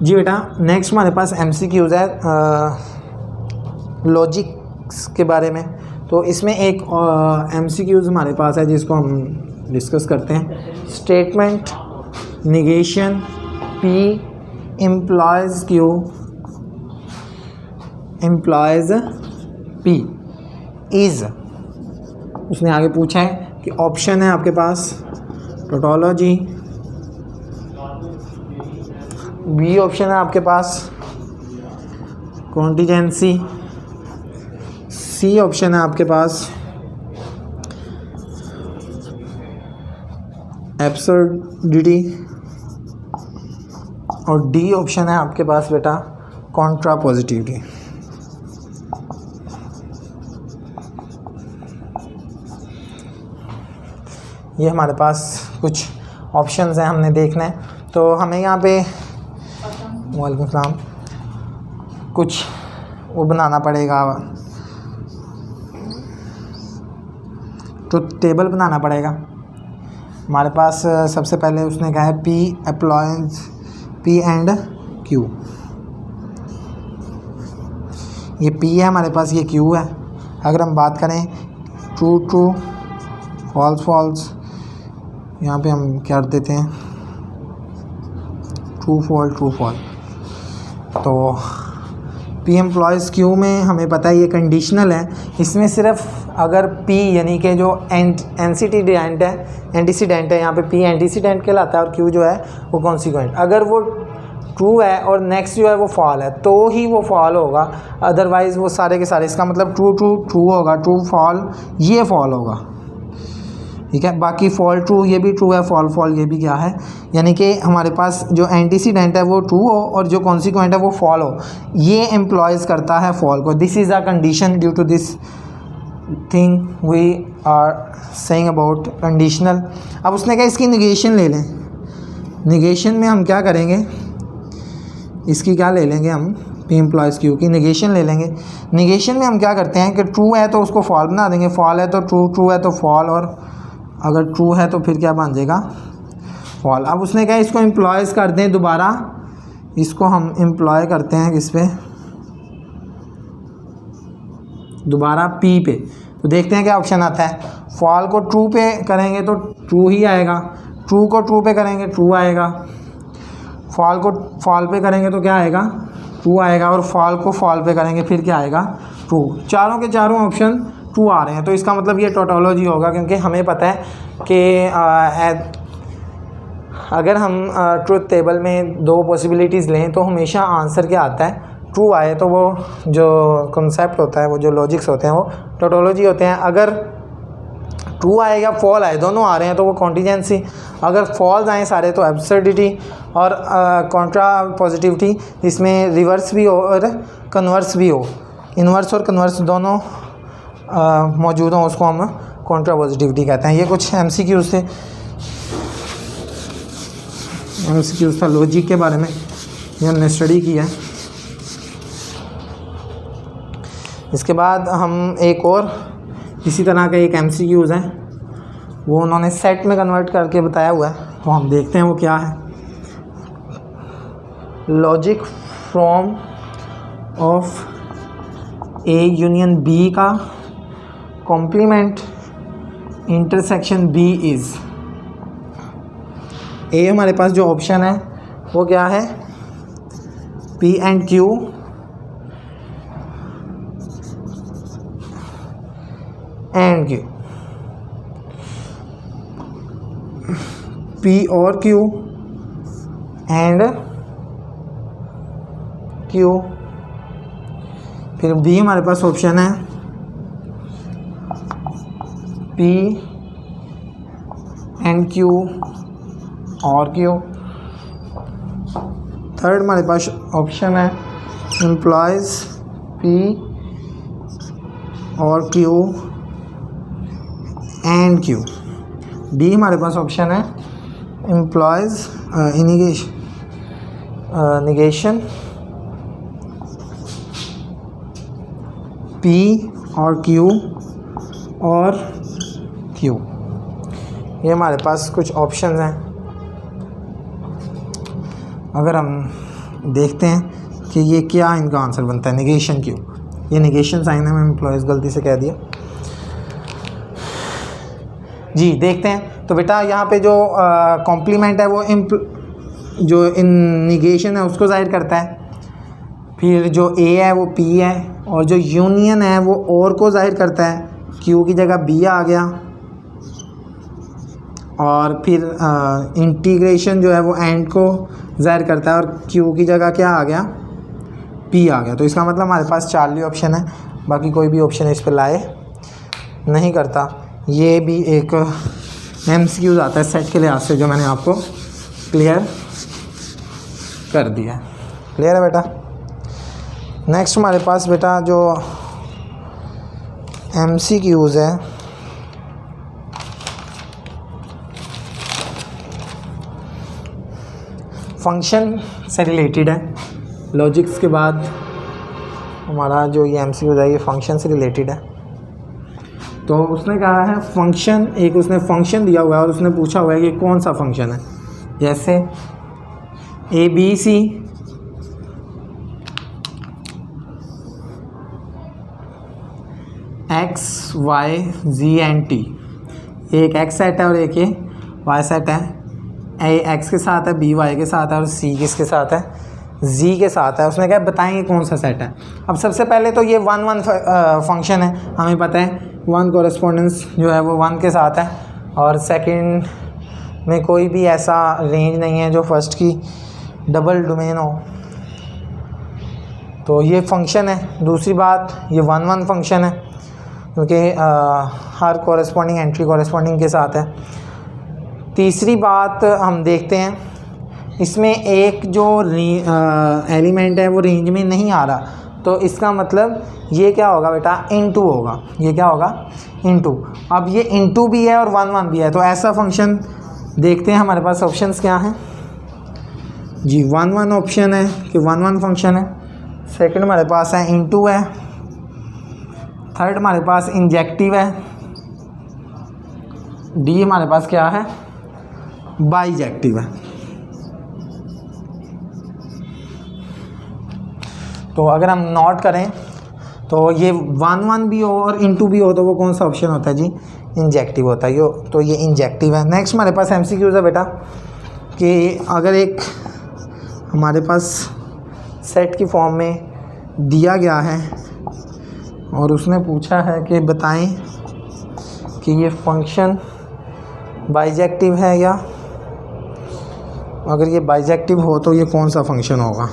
जी बेटा, नेक्स्ट हमारे पास MCQs है लॉजिक्स के बारे में। तो इसमें एक MCQs हमारे पास है जिसको हम डिस्कस करते हैं। Statement, negation, P employees Q employees P is. उसने आगे पूछा है कि ऑप्शन है आपके पास टोटोलॉजी, बी ऑप्शन है आपके पास कॉन्टिजेंसी, सी ऑप्शन है आपके पास एब्सर्डिटी और डी ऑप्शन है आपके पास बेटा कॉन्ट्रापोजिटिविटी। ये हमारे पास कुछ ऑप्शंस हैं, हमने देखना है। तो हमें यहाँ पे वालेकुम सलाम कुछ वो बनाना पड़ेगा, तो टेबल बनाना पड़ेगा हमारे पास। सबसे पहले उसने कहा है P एप्लॉयंस P एंड Q। ये P है हमारे पास, ये Q है। अगर हम बात करें ट्रू ट्रू, फॉल्स फॉल्स, यहाँ पे हम क्या देते हैं ट्रू फॉल ट्रू फॉल। तो P एम्प्लॉयज़ Q में हमें पता है ये कंडीशनल है। इसमें सिर्फ अगर P यानी कि जो एंटीसीडेंट है यहाँ पे P एंटीसीडेंट कहलाता है और Q जो है वो कॉन्सिक्वेंट। अगर वो ट्रू है और नेक्स्ट जो है वो फॉल है तो ही वो फॉल होगा, अदरवाइज़ वो सारे के सारे, इसका मतलब ट्रू ट्रू ट्रू होगा, ट्रू फॉल ये फॉल होगा, ठीक है। बाकी फॉल ट्रू ये भी ट्रू है, फॉल फॉल ये भी क्या है, यानी कि हमारे पास जो एंटीसीडेंट है वो ट्रू हो और जो कॉन्सिक्वेंट है वो फॉल हो, ये एम्प्लॉयज़ करता है फॉल को। This is a condition due to this thing we are saying about conditional. अब उसने कहा इसकी निगेशन ले लें। निगेशन में हम क्या करेंगे, इसकी क्या ले लेंगे हम P एम्प्लॉयज़ Q की निगेशन ले लेंगे। निगेशन में हम क्या करते हैं कि ट्रू है तो उसको फॉल बना देंगे, फॉल है तो ट्रू, ट्रू है तो फॉल, और अगर ट्रू है तो फिर क्या बन जाएगा फॉल। अब उसने कहा इसको एम्प्लॉयज़ कर दें दोबारा, इसको हम एम्प्लॉय करते हैं किस पे, दोबारा P पे। तो देखते हैं क्या ऑप्शन आता है। फॉल को ट्रू पे करेंगे तो ट्रू ही आएगा, ट्रू को ट्रू पे करेंगे ट्रू आएगा, फॉल को फॉल पे करेंगे तो क्या आएगा ट्रू आएगा, और फॉल को फॉल पे करेंगे फिर क्या आएगा ट्रू। चारों के चारों ऑप्शन ट्रू आ रहे हैं, तो इसका मतलब ये टोटोलॉजी होगा, क्योंकि हमें पता है कि अगर हम ट्रुथ टेबल में दो पॉसिबिलिटीज़ लें तो हमेशा आंसर क्या आता है ट्रू आए, तो वो जो कॉन्सेप्ट होता है, वो जो लॉजिक्स होते हैं वो टोटोलॉजी होते हैं। अगर ट्रू आएगा फॉल आए, दोनों आ रहे हैं तो वो कॉन्टिजेंसी, अगर फॉल्स आए सारे तो एब्सर्डिटी, और कॉन्ट्रा पॉजिटिविटी इसमें रिवर्स भी हो और कन्वर्स भी हो, इन्वर्स और कन्वर्स दोनों मौजूद हों, उसको हम कॉन्ट्रा पॉजिटिविटी कहते हैं। ये कुछ MCQs थे, MCQs था लॉजिक के बारे में, ये हमने स्टडी किया है। इसके बाद हम एक और इसी तरह का एक MCQs है, वो उन्होंने सेट में कन्वर्ट करके बताया हुआ है, तो हम देखते हैं वो क्या है। Logic from of A union B का complement intersection B is. A हमारे पास जो ऑप्शन है वो क्या है, P and Q and Q, P और Q एंड Q। फिर B हमारे पास ऑप्शन है P एंड Q और Q। थर्ड हमारे पास ऑप्शन है एम्प्लॉयज़ P और Q एंड Q। डी हमारे पास ऑप्शन है एम्प्लॉयज़ निगेशन P और Q और Q। ये हमारे पास कुछ ऑप्शंस हैं। अगर हम देखते हैं कि ये क्या इनका आंसर बनता है। नेगेशन क्यू, ये नेगेशन साइन है, मैं एम्प्लॉयज़ गलती से कह दिया जी। देखते हैं तो बेटा यहाँ पे जो कॉम्प्लीमेंट है वो जो इन निगेशन है उसको ज़ाहिर करता है, फिर जो ए है वो पी है, और जो यूनियन है वो और को ज़ाहिर करता है, क्यू की जगह बी आ गया, और फिर इंटीग्रेशन जो है वो एंड को ज़ाहिर करता है, और क्यू की जगह क्या आ गया, पी आ गया। तो इसका मतलब हमारे पास चार्ली ऑप्शन है, बाकी कोई भी ऑप्शन इस पर लाए नहीं करता। ये भी एक MCQ आता है सेट के लिहाज से, जो मैंने आपको क्लियर कर दिया है। क्लियर है बेटा। नेक्स्ट हमारे पास बेटा जो MCQs है, फंक्शन से रिलेटेड है। लॉजिक्स के बाद हमारा जो ये MCQs है ये फंक्शन से रिलेटेड है। तो उसने कहा है फंक्शन, एक उसने फंक्शन दिया हुआ है और उसने पूछा हुआ है कि कौन सा फंक्शन है। जैसे ABC X Y Z and T, एक X सेट है और एक ये Y सेट है। A X के साथ है, B Y के साथ है, और C किसके साथ है, Z के साथ है। उसने कहा बताएंगे कौन सा सेट है। अब सबसे पहले तो ये 1 फंक्शन है, हमें पता है 1 कॉरेस्पॉन्डेंस जो है वो 1 के साथ है, और सेकंड में कोई भी ऐसा रेंज नहीं है जो फर्स्ट की डबल डोमेन हो, तो ये फंक्शन है। दूसरी बात ये 1 फंक्शन है क्योंकि हर कॉरेस्पॉन्डिंग एंट्री कॉरेस्पॉन्डिंग के साथ है। तीसरी बात हम देखते हैं, इसमें एक जो एलिमेंट है वो रेंज में नहीं आ रहा, तो इसका मतलब ये क्या होगा बेटा, इनटू होगा। ये क्या होगा, इनटू। अब ये इनटू भी है और 1 भी है, तो ऐसा फंक्शन देखते हैं हमारे पास ऑप्शंस क्या हैं जी। 1 ऑप्शन है कि 1 फंक्शन है। सेकंड हमारे पास है इनटू है। थर्ड हमारे पास इंजेक्टिव है। डी हमारे पास क्या है, बाइजेक्टिव है। तो अगर हम नोट करें तो ये 1 भी हो और इनटू भी हो तो वो कौन सा ऑप्शन होता है जी, इंजेक्टिव होता है। तो ये इंजेक्टिव है। नेक्स्ट हमारे पास MCQs है बेटा कि अगर एक हमारे पास सेट की फॉर्म में दिया गया है और उसने पूछा है कि बताएं कि ये फंक्शन बाइजेक्टिव है, या अगर ये बाइजेक्टिव हो तो ये कौन सा फंक्शन होगा।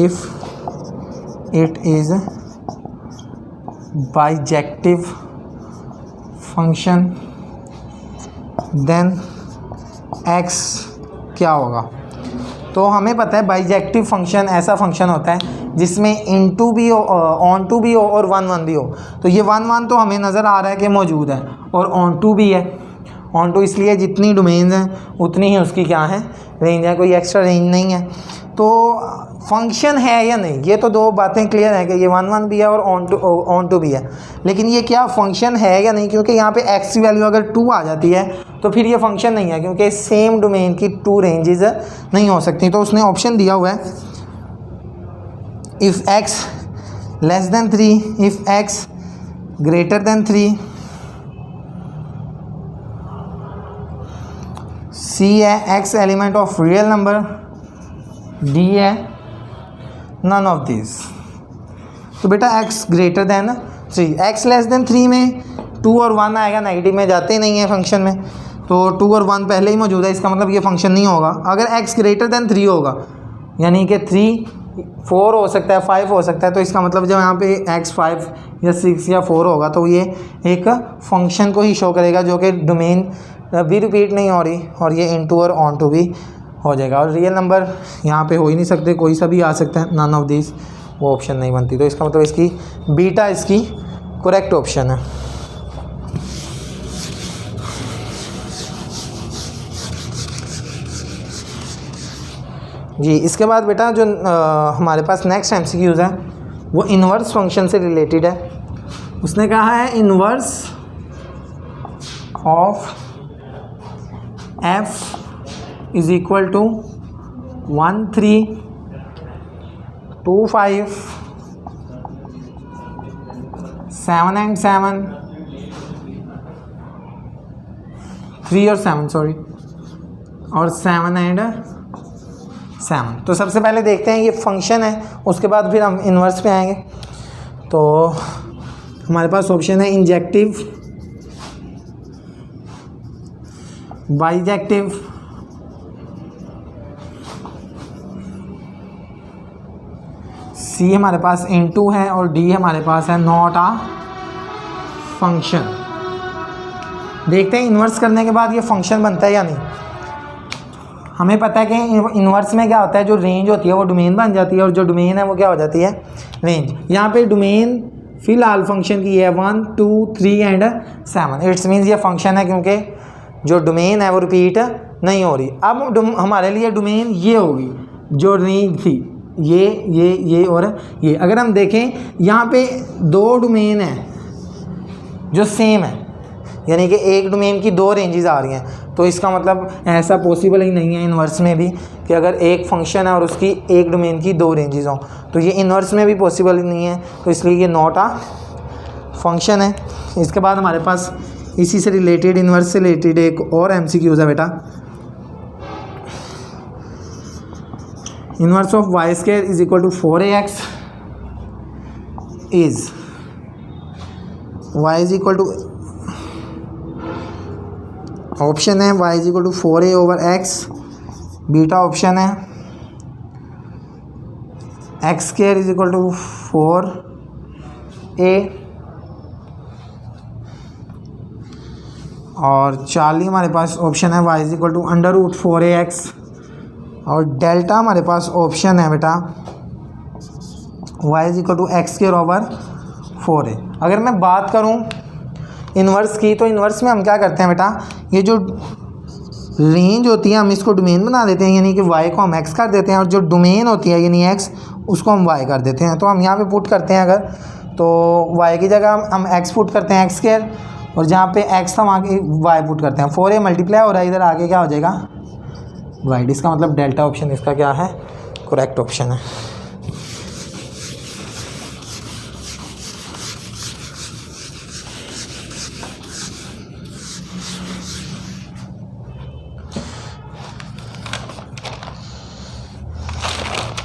If it is bijective function then x क्या होगा। तो हमें पता है बाइजेक्टिव फंक्शन ऐसा फंक्शन होता है जिसमें इनटू भी हो, ऑन टू भी हो और 1 भी हो। तो ये 1 तो हमें नज़र आ रहा है कि मौजूद है, और ऑन टू भी है। ऑन टू इसलिए जितनी डोमेन्स हैं उतनी ही उसकी क्या है, रेंज है, कोई एक्स्ट्रा रेंज नहीं है। तो फंक्शन है या नहीं, ये तो दो बातें क्लियर हैं कि ये 1 भी है और ऑन टू भी है, लेकिन ये क्या फंक्शन है या नहीं, क्योंकि यहाँ पे x की वैल्यू अगर 2 आ जाती है तो फिर ये फंक्शन नहीं है, क्योंकि सेम डोमेन की 2 रेंजेस नहीं हो सकती। तो उसने ऑप्शन दिया हुआ है if x less than 3, if x greater than 3, C है x element of real number, D है नन ऑफ दिस। तो बेटा x greater than 3, x less than 3 में 2 और 1 आएगा, नेगेटिव में जाते नहीं है फंक्शन में, तो 2 और 1 पहले ही मौजूद है, इसका मतलब ये फंक्शन नहीं होगा। अगर x ग्रेटर देन 3 होगा, यानी कि 3 4 हो सकता है, 5 हो सकता है, तो इसका मतलब जब यहाँ पे x 5 या 6 या 4 होगा तो ये एक फंक्शन को ही शो करेगा जो कि डोमेन भी रिपीट नहीं हो रही, और ये इनटू और ऑन टू भी हो जाएगा। और रियल नंबर यहाँ पे हो ही नहीं सकते, कोई सा भी आ सकता है, नन ऑफ दिस, वो ऑप्शन नहीं बनती। तो इसका मतलब इसकी बीटा इसकी करेक्ट ऑप्शन है। जी इसके बाद बेटा जो हमारे पास नेक्स्ट MCQs है वो इन्वर्स फंक्शन से रिलेटेड है। उसने कहा है inverse of f is equal to 1 3 2 5 7 and 7 3 और 7 सॉरी और 7 एंड 7। तो सबसे पहले देखते हैं ये फंक्शन है, उसके बाद फिर हम इन्वर्स पे आएंगे। तो हमारे पास ऑप्शन है इंजेक्टिव, बाइजेक्टिव, सी हमारे पास इनटू है और डी हमारे पास है नॉट अ फंक्शन। देखते हैं इन्वर्स करने के बाद ये फंक्शन बनता है या नहीं। हमें पता है कि इन्वर्स में क्या होता है, जो रेंज होती है वो डोमेन बन जाती है और जो डोमेन है वो क्या हो जाती है, रेंज। यहाँ पे डोमेन फिलहाल फंक्शन की है 1 2 3 एंड 7। इट्स मीन्स ये फंक्शन है क्योंकि जो डोमेन है वो रिपीट नहीं हो रही। अब हमारे लिए डोमेन ये होगी जो रेंज थी, ये और ये। अगर हम देखें यहाँ पे दो डोमेन है जो सेम है, यानी कि एक डोमेन की दो रेंजेस आ रही हैं, तो इसका मतलब ऐसा पॉसिबल ही नहीं है इन्वर्स में भी कि अगर एक फंक्शन है और उसकी एक डोमेन की दो रेंजेस हों, तो ये इन्वर्स में भी पॉसिबल ही नहीं है। तो इसलिए ये नॉट अ फंक्शन है। इसके बाद हमारे पास इसी से रिलेटेड, इन्वर्स से रिलेटेड एक और MCQs है बेटा। Inverse of y square is equal to 4ax is y is equal to, option है y is equal to 4a over x, beta option है x square is equal to 4a, और charlie हमारे पास option है y is equal to under root 4ax, और delta हमारे पास option है बेटा y is equal to x square over 4a। अगर मैं बात करूं इन्वर्स की, तो इन्वर्स में हम क्या करते हैं बेटा, ये जो रेंज होती है हम इसको डोमेन बना देते हैं, यानी कि y को हम x कर देते हैं, और जो डोमेन होती है यानी x उसको हम y कर देते हैं। तो हम यहाँ पे पुट करते हैं, अगर तो y की जगह हम x पुट करते हैं एक्स स्क्वायर, और जहाँ पे x हम आगे y पुट करते हैं। 4a मल्टीप्लाई हो रहा है, इधर आगे क्या हो जाएगा y। इसका मतलब डेल्टा ऑप्शन इसका क्या है, करेक्ट ऑप्शन है।